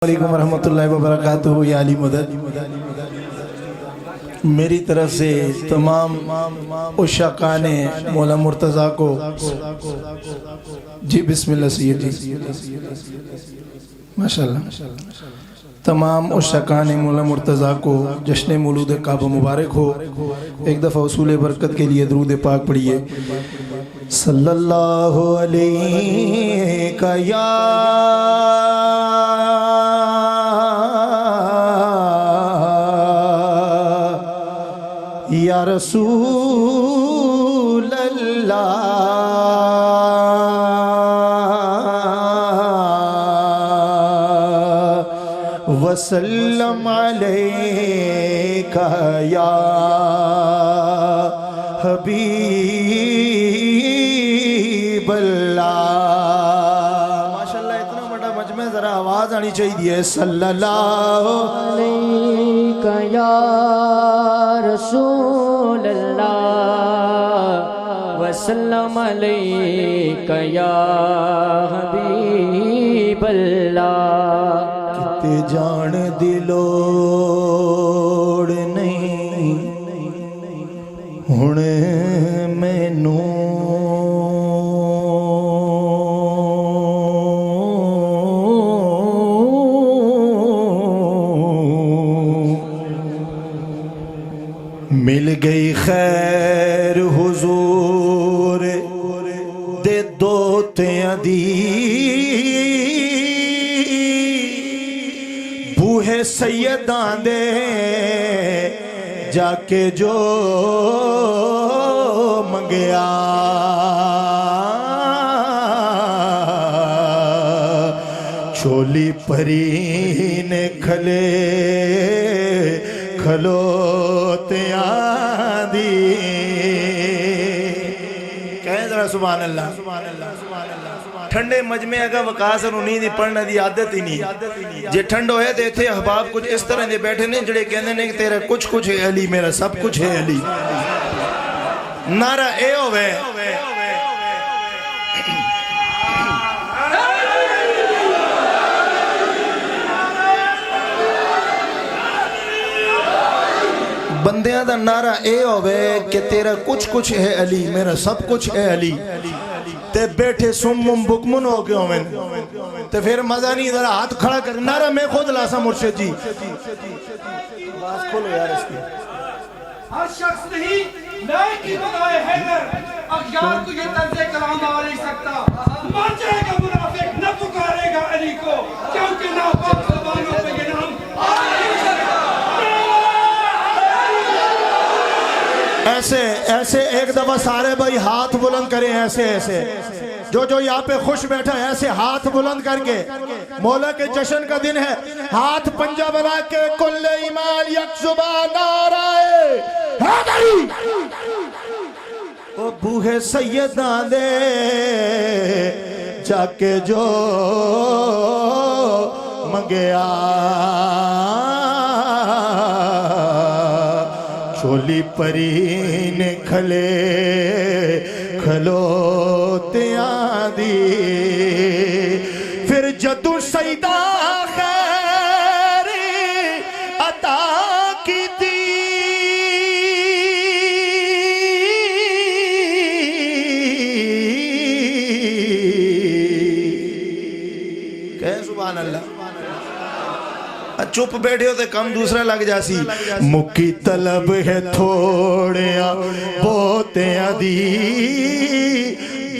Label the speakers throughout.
Speaker 1: علیکم ورحمۃ اللہ وبرکاتہ۔ یا علی مدد، میری طرف سے تمام عشاقان مولا مرتضیٰ کو جی بسم اللہ سید جی ماشاءاللہ، تمام عشاقان مولا مرتضیٰ کو جشن مولود کعبہ مبارک ہو۔ ایک دفعہ حصول برکت کے لیے درود پاک پڑھیے۔ صلی اللہ علیہ یا یا رسول اللہ وسلم علیکہ یا حبیب اللہ۔ ماشاءاللہ اتنا بڑا مجمع، ذرا آواز آنی چاہیے۔ صلی اللہ
Speaker 2: علیکہ یا رسول اللہ وسلم علیکہ یا حبیب اللہ۔
Speaker 1: کتے جان دی لوڑ نہیں ہن مینوں، مل گئی خیر حضور دے دوتیاں دی، بوہے سیداں دے جا کے جو منگیا، چولی پری نے کھلے کھلوتیاں دی۔ کہیں ذرا سبحان اللہ۔ ٹھنڈے مجمع اگا وقاس اور انہیں دی پڑھنا دی عادت ہی نہیں، جے ٹھنڈ ہوئے تھے تھے احباب کچھ اس طرح دے بیٹھے نہیں جڑے کہنے نے کہ تیرا کچھ کچھ ہے علی، میرا سب کچھ ہے علی۔ نعرہ اے ہوئے بندیاں دا نعرہ اے ہوئے کہ تیرا کچھ کچھ ہے علی، میرا سب کچھ ہے علی، تے بیٹھے سمم بکمن ہو کے ہوئے تے پھر مزہ نہیں، ذرا ہاتھ کھڑا کر نعرہ میں خود لاسا مرشد جی۔ باز کھولو یار اس کی۔
Speaker 3: ہر شخص نہیں نئے کی بغائے حیدر اغیار کو یہ طرز کلام آ نہیں سکتا۔ مر جائے گا منافق، نہ پکارے گا علی کو، کیونکہ ناپاک زبانوں پہ یہ نام آ نہیں سکتا۔
Speaker 1: ایسے ایسے ایک دفعہ سارے بھائی ہاتھ بلند کریں، ایسے ایسے جو یہاں پہ خوش بیٹھا ہے ایسے ہاتھ بلند کر کے، مولا کے جشن کا دن ہے، ہاتھ پنجہ بنا کے کل ایمان یک زبان نعرہ حیدری، او بوہے سیداں دے جا کے جو منگیا، چولی پری نے کھلے کھلوتیاں دی، پھر جدو سیدہ خیر عطا کی دی، کہیں سبحان اللہ۔ چپ بیٹھے ہوتے کم دوسرا لگ جاسی۔ مکی طلب ہے تھوڑیاں بوتیاں دی،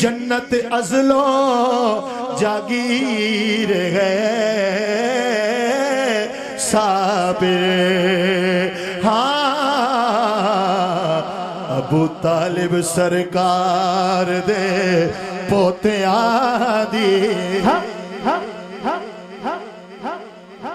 Speaker 1: جنت ازلوں جاگیر گئے صابر، ہاں ابو طالب سرکار دے پوتیاں دی۔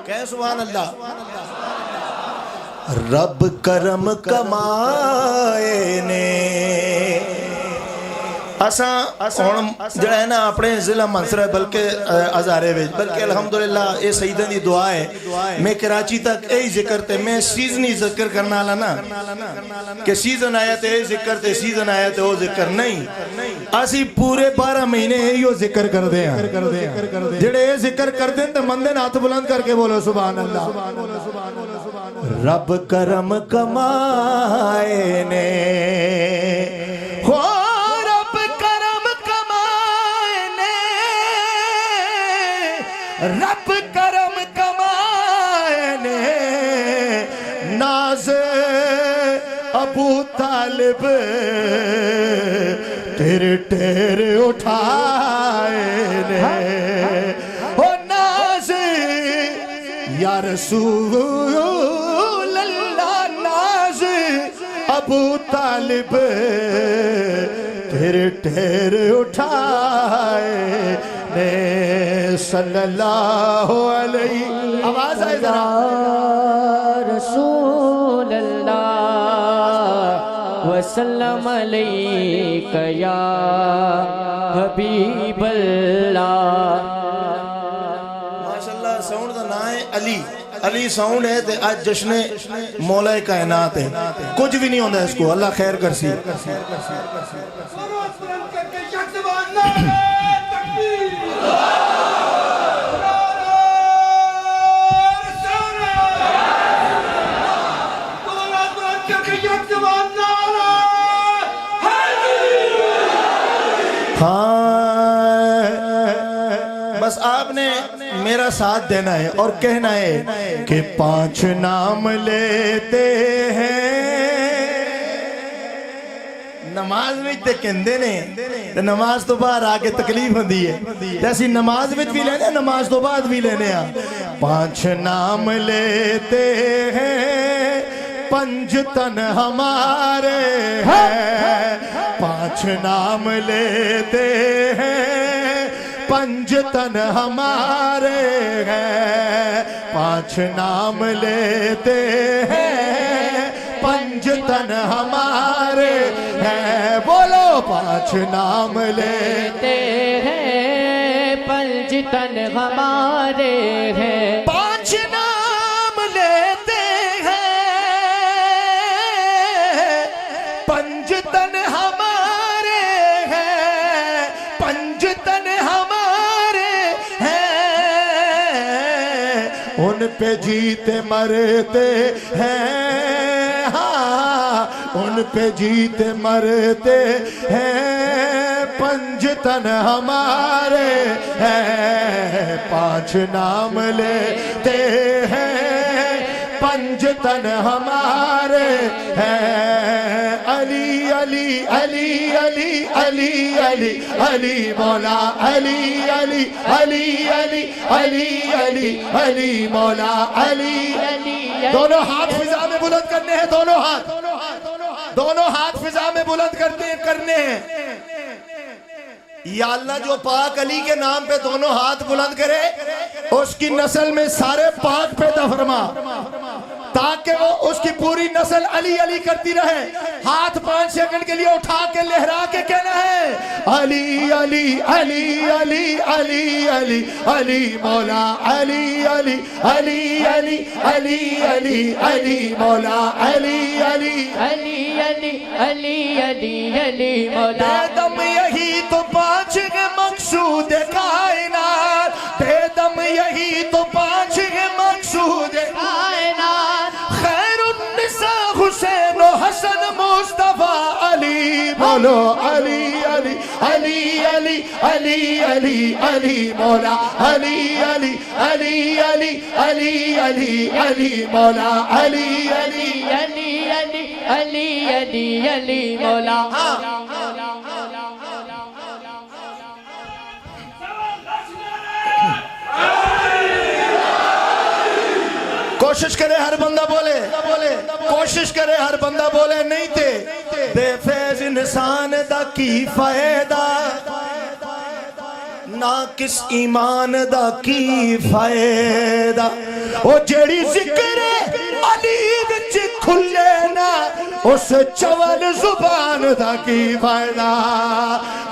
Speaker 1: کہہ سبحان اللہ۔ رب کرم کمائے نے جڑا ہے نا اپنے ضلع منصورہ بلکہ ہزارے وچ بلکہ الحمدللہ اے سیدہ دی دعا ہے میں کراچی تک اے ذکر تے میں سیزنی ذکر کرنا لانا کہ سیزن آیا تے اے ذکر تے سیزن آیا تے او ذکر نہیں اسی پورے 12 مہینے ایو ذکر کر دے ہیں جڑے اے ذکر کر دیں تے مندے ہاتھ بلند کر کے بولو سبحان اللہ رب کرم کمائے نے ہو رب کرم کمائے نے رب کرم کمائے نے ناز ابو طالب تیرے ٹیر اٹھائے نے او ناز یا رسول اللہ ناز ابو طالب تیرے ٹیر اٹھائے نے صلی اللہ علیہ آواز آئے ذرا
Speaker 2: رسول اللہ وسلم علیک یا حبیب اللہ
Speaker 1: ماشاءاللہ ساؤنڈ دا نام ہے علی علی ساؤنڈ ہے تے آج جشن مولا کائنات ہے کچھ بھی نہیں ہوندہ اس کو اللہ خیر کرسی
Speaker 3: آواز بلند کر کے یک زبان نعرہ تکبیر
Speaker 1: ہاں بس آپ نے میرا ساتھ دینا ہے اور کہنا ہے کہ 5 نام لیتے ہیں نماز میں تے کہندے نے نماز تو باہر آکے تکلیف ہوندی ہے جیسی نماز میں بھی لینے نماز تو بعد بھی لینے 5 نام لیتے ہیں 5 تن ہمارے ہیں 5 نام لیتے ہیں 5 تن ہمارے ہیں 5 نام لیتے ہیں 5 تن ہمارے ہیں بولو 5 نام لیتے
Speaker 2: ہیں 5 تن ہمارے ہیں
Speaker 1: 5 نام لیتے ہیں 5 تن ہمارے ہیں 5 تن ہمارے ہیں ان پہ جیتے مرتے ہیں ہاں ان پہ جیتے مرتے ہیں 5 تن ہمارے ہیں 5 نام لیتے ہیں 5 تن ہمارے ہیں علی علی علی علی علی علی علی مولا علی علی علی علی علی علی علی مولا علی دونوں ہاتھ فضا میں بلند کرنے ہیں دونوں ہاتھ فضا میں بلند کرنے ہیں یا اللہ جو پاک علی کے نام پہ دونوں ہاتھ بلند کرے اس کی نسل میں سارے پاک پیدا فرما تاکہ وہ اس کی پوری نسل علی علی کرتی رہے ہاتھ 5 سیکنڈ کے لیے اٹھا کے لہرا کے کہنا ہے علی علی علی علی علی علی علی مولا علی علی علی علی علی علی علی مولا علی علی
Speaker 2: علی علی علی علی علی مولا
Speaker 1: دم یہی تو 5 ہے مقصود کائنات دم یہی تو 5 ہے مقصود کائنات خیر النساء حسین و حسن مصطفیٰ علی بولو علی علی علی علی علی علی علی مولا علی علی علی علی علی علی علی مولا علی علی
Speaker 2: علی علی علی علی علی مولا
Speaker 1: کوشش کرے ہر بندہ بولے کوشش کرے ہر بندہ بولے نہیں تے بے فیض انسان دا کی فائدہ ناقص ایمان دا کی فائدہ او جیڑی ذکر علی وچ کھلے نا اس چول زبان دا کی فائدہ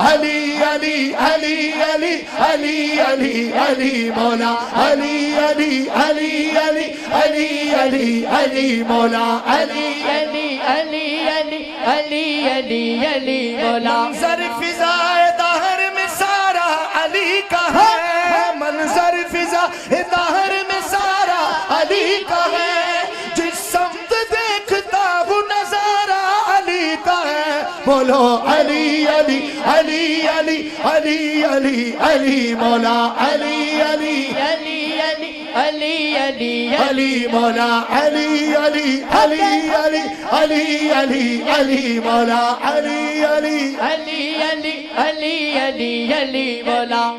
Speaker 1: علی علی علی علی علی علی علی مولا علی علی علی علی علی علی علی مولا علی
Speaker 2: علی علی علی علی علی علی مولا
Speaker 1: منظر فضائے دہر میں سارا علی کا ہے منظر فضائے دہر میں سارا علی کا ہے جس سمت دیکھتا وہ نظارہ علی کا ہے بولو علی علی علی علی علی علی علی مولا علی علی
Speaker 2: علی علی علی علی
Speaker 1: علی مولا علی علی علی علی علی علی علی مولا علی علی
Speaker 2: علی علی علی علی علی مولا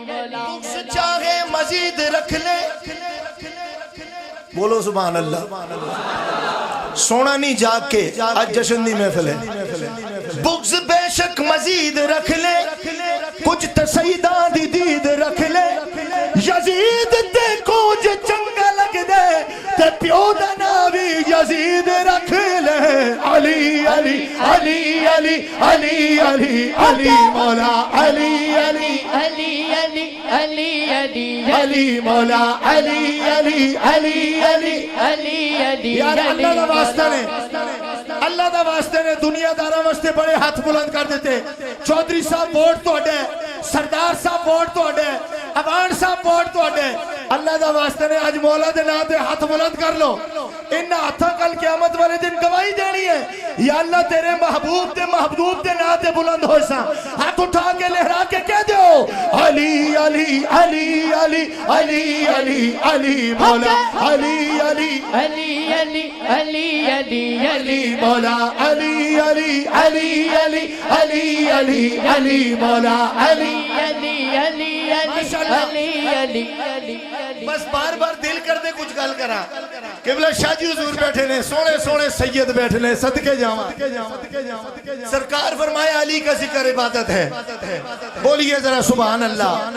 Speaker 1: بغض چاہے مزید رکھ لے بولو سبحان اللہ سونا نہیں جاگ کے آج جشن دی محفل ہے بغض بے شک مزید رکھ لے کچھ تسیدہ دی دید رکھ لے یزید تے کچھ چنگا لگ دے تے پیو دنا بھی یزید رکھ لے علی علی علی علی علی علی علی مولا علی علی
Speaker 2: علی علی علی علی
Speaker 1: علی مولا علی علی علی علی
Speaker 2: علی علی
Speaker 1: یار اللہ دا واسطہ نے اللہ دا واسطے نے دنیا دارہ واسطے بڑے ہاتھ بلند کر دیتے چودھری صاحب ووٹ تو اڈے سردار صاحب ووٹ تو اڈے اوان صاحب ووٹ تو اڈے اللہ دا واسطے نے آج مولا دے نا دے ہاتھ بلند کر لو ان ہاتھا کل قیامت والے دن گواہی دینی ہے یا اللہ تیرے محبوب دے نا دے بلند ہو سا ہاتھ اٹھا کے لہرا کے کہہ دیو علی علی علی علی علی علی علی مولا علی علی
Speaker 2: علی علی علی علی
Speaker 1: علی مولا علی علی علی علی علی علی علی مولا علی
Speaker 2: علی علی علی علی علی
Speaker 1: بس بار بار دل کر دے کچھ گل کرا قبلہ شاہ جی حضور بیٹھے نے سونے سونے سید بیٹھے نے صدقے جاواں سرکار فرمائے علی کا ذکر عبادت ہے بولیے ذرا سبحان اللہ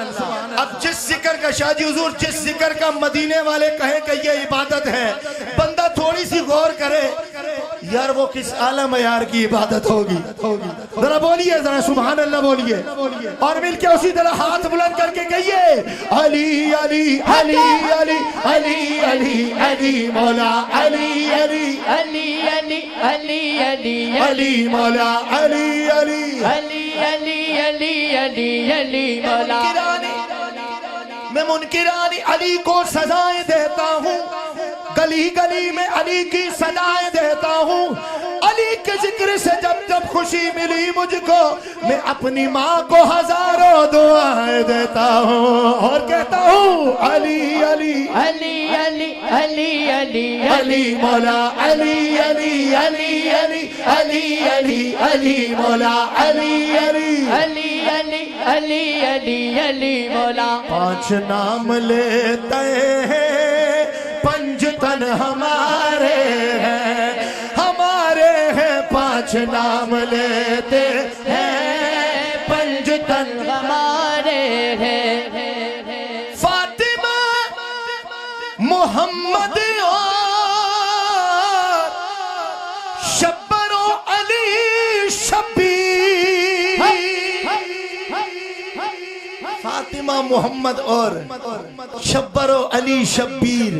Speaker 1: اب جس ذکر کا شاہ جی حضور جس ذکر کا مدینے والے کہیں کہ یہ عبادت ہے بندہ تھوڑی سی غور کرے یار وہ کس اعلی معیار کی عبادت ہوگی ذرا بولیے ذرا سبحان اللہ بولیے اور مل کے اسی طرح ہاتھ بلند کر کے کہیے علی علی علی علی علی علی علی مولا علی علی
Speaker 2: علی علی علی علی
Speaker 1: علی مولا علی علی
Speaker 2: علی علی علی علی علی مولا
Speaker 1: میں منکرانی علی کو سزائیں دیتا ہوں گلی گلی میں علی کی صدائیں دیتا ہوں علی کے ذکر سے جب جب خوشی ملی مجھ کو میں اپنی ماں کو ہزاروں دعائیں دیتا ہوں اور کہتا ہوں علی علی
Speaker 2: علی علی علی علی
Speaker 1: علی مولا علی علی علی علی علی علی علی مولا علی علی
Speaker 2: علی علی علی علی علی مولا
Speaker 1: پانچ نام لیتے ہیں پنج تن ہمارے ہیں پانچ نام لیتے ہیں پنج تن
Speaker 2: ہمارے ہیں
Speaker 1: فاطمہ محمد اور شبر و علی شبیر فاطمہ محمد اور شبر و علی شبیر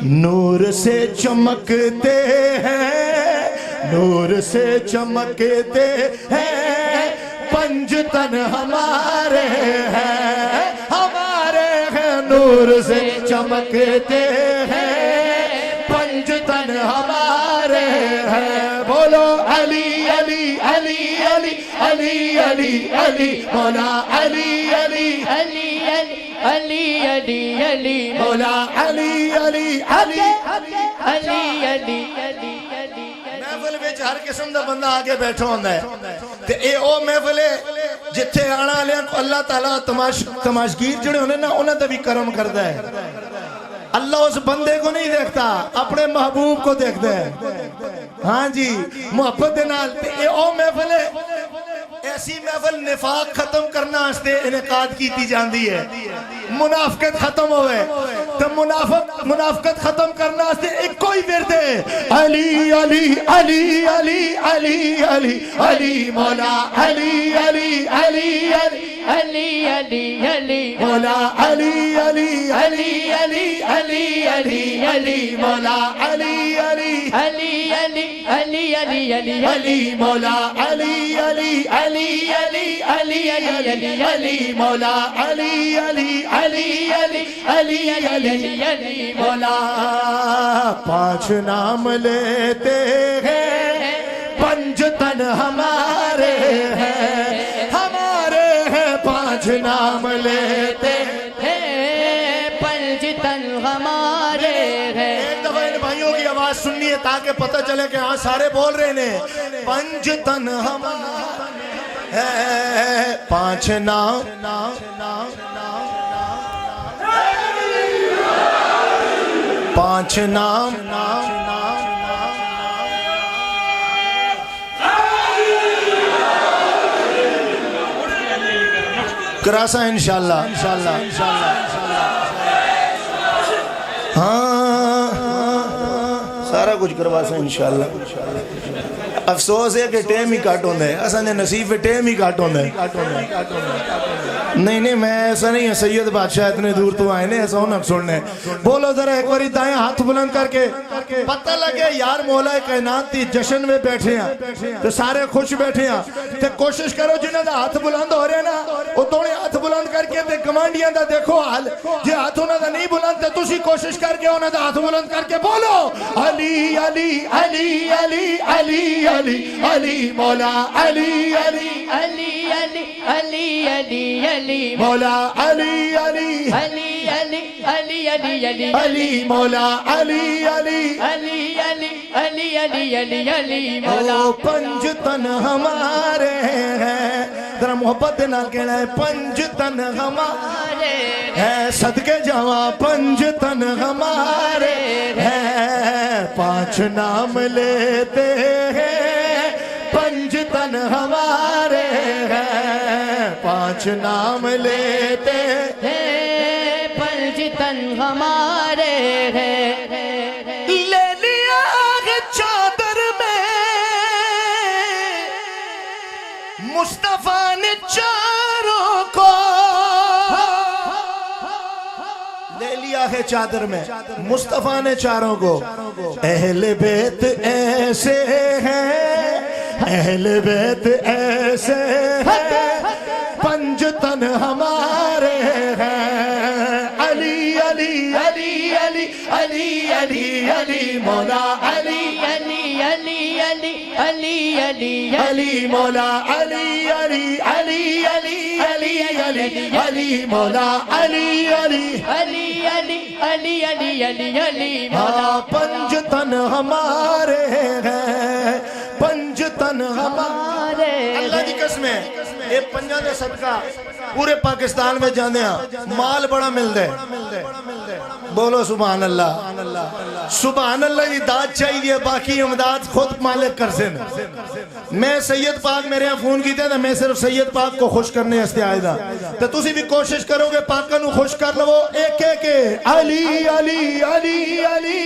Speaker 1: نور سے چمکتے ہیں نور سے چمکتے ہیں پنج تن ہمارے ہیں نور سے چمکتے ہیں پنج تن ہمارے ہیں بولو علی علی علی علی علی علی علی مولا علی علی
Speaker 2: علی علی علی علی
Speaker 1: مولا علی علی علی
Speaker 2: علی علی علی
Speaker 1: محفل وچ ہر قسم دا بندہ آگے بیٹھا ہوندا ہے تے اے او محفل ہے جتھے آنا والےاں کو اللہ تعالیٰ تماشگیر جڑے ہونے نا انہاں دا بھی کرم کردا ہے اللہ اس بندے کو نہیں دیکھتا اپنے محبوب کو دیکھتا ہے ہاں جی محبت دے نال تے اے او محفل ہے اے ایسی محفل نفاق ختم کرنا ہستے انعقاد کی تی جاندی ہے منافقت ختم ہوئے تو منافقت ختم کرنا ہستے ایک کوئی ورد ہے علی علی علی علی علی علی علی مولا علی علی علی علی
Speaker 2: علی علی علی
Speaker 1: مولا علی علی علی علی علی علی علی مولا علی علی
Speaker 2: علی علی علی علی علی
Speaker 1: علی مولا علی علی علی علی علی علی علی مولا علی علی علی علی علی علی علی مولا پانچ نام لیتے ہیں پنج تن ہمارے ہیں ہمارے ہیں پانچ نام لیتے
Speaker 2: ہیں پنج تن ہمارے ہیں
Speaker 1: ایک دفعہ ان بھائیوں کی آواز سننی ہے تاکہ پتہ چلے کہ ہاں سارے بول رہے ہیں پنج تن ہمارے ہیں پانچ نام پانچ نام کراسا انشاءاللہ ہاں سارا کچھ کرواسا انشاءاللہ افسوس ہے کہ ٹیم ہی کاٹ ہوندہ ہے اصلا نے نصیب پہ ٹیم ہی کاٹ ہوندہ ہے نہیں میں ایسا نہیں ہے سید بادشاہ اتنے دور تو آئے نے ایسا ہونا سننے بولو ذرا ایک باری دائیں ہاتھ بلند کر کے پتہ لگے یار مولا کائنات تی جشن میں بیٹھے ہیں تو سارے خوش بیٹھے ہیں تو کوشش کرو جنہیں دا ہاتھ بلند ہو رہے نا وہ توڑے ہاتھ بلند کر کے تے کمانڈیاں دا دیکھو حال جی ہاتھ ہونا دا نہیں بلند تے تسی کوشش کر کے ہونا دا ہاتھ بلند کر کے بولو علی علی علی علی علی علی علی مولا علی علی
Speaker 2: علی علی علی علی علی
Speaker 1: مولا علی علی
Speaker 2: علی علی علی علی علی
Speaker 1: علی مولا علی علی
Speaker 2: علی علی علی علی علی علی مولا
Speaker 1: او پنج تن ہمارے ہیں ذرا محبت نہ کہنا ہے پنج تن ہمارے ہیں صدقے جواں پنج تن ہمارے ہیں پانچ نام لیتے ہیں پنج تن ہمارے ہیں پانچ نام لیتے
Speaker 2: ہیں پنج تن ہمارے ہیں
Speaker 1: لے لیا ہے چادر میں مصطفیٰ نے چاروں کو لے لیا ہے چادر میں مصطفیٰ نے چاروں کو اہل بیت ایسے ہیں اہل بیت ایسے ہیں پنج تن ہمارے ہیں علی علی علی علی علی علی علی مولا علی
Speaker 2: علی علی علی علی علی
Speaker 1: علی مولا علی علی علی علی علی علی علی مولا علی علی
Speaker 2: علی علی علی علی علی علی مولا
Speaker 1: پنج تن ہمارے ہیں پنج تن ہمارے اللہ کی قسم ہے یہ پنجاں دے صدقہ پورے پاکستان میں جانے ہیں مال بڑا مل دے بولو سبحان اللہ سبحان اللہ کی داد چاہیے باقی امداد خود مالک کر سن میں سید پاک میرے یہاں فون کیتے تھا میں صرف سید پاک کو خوش کرنے ہستے آئے تھا تو تسی بھی کوشش کرو گے پاکہ نو خوش کر لو ایک ایک علی علی علی علی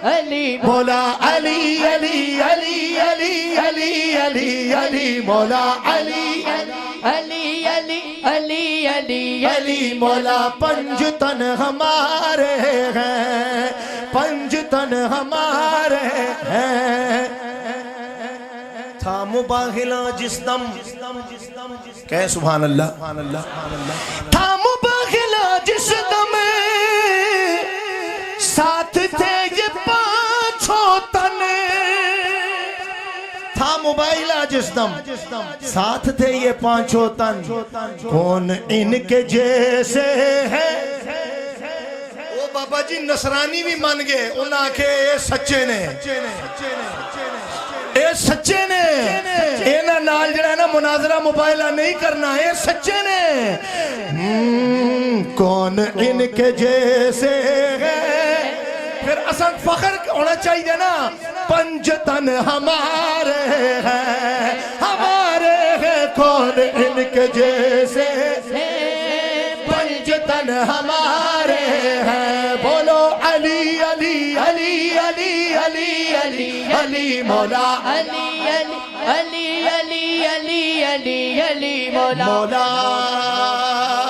Speaker 2: علی
Speaker 1: مولا علی علی علی علی علی علی علی مولا علی
Speaker 2: علی علی علی علی
Speaker 1: علی مولا پنج تن ہمارے ہیں پنج تن ہمارے ہیں تھا مباہلا جس دم کہے سبحان اللہ تھا مباہلا جس دم ساتھ تھے یہ پانچوں تن تھا موبائلہ جس دم ساتھ تھے یہ پانچوں تن کون ان کے جیسے ہے او بابا جی نصرانی بھی مان گئے انہاں کے اے سچے نے اے سچے نے اینا نال جڑا ہے نا مناظرہ موبائلہ نہیں کرنا اے سچے نے کون ان کے جیسے ہے پھر اصل فخر ہونا چاہیے نا پنج تن ہمارے ہیں ہمارے ہیں کون ان کے جیسے پنجتن ہمارے ہیں بولو علی علی علی علی علی علی علی مولا
Speaker 2: علی علی علی علی علی علی علی مولا
Speaker 1: مولا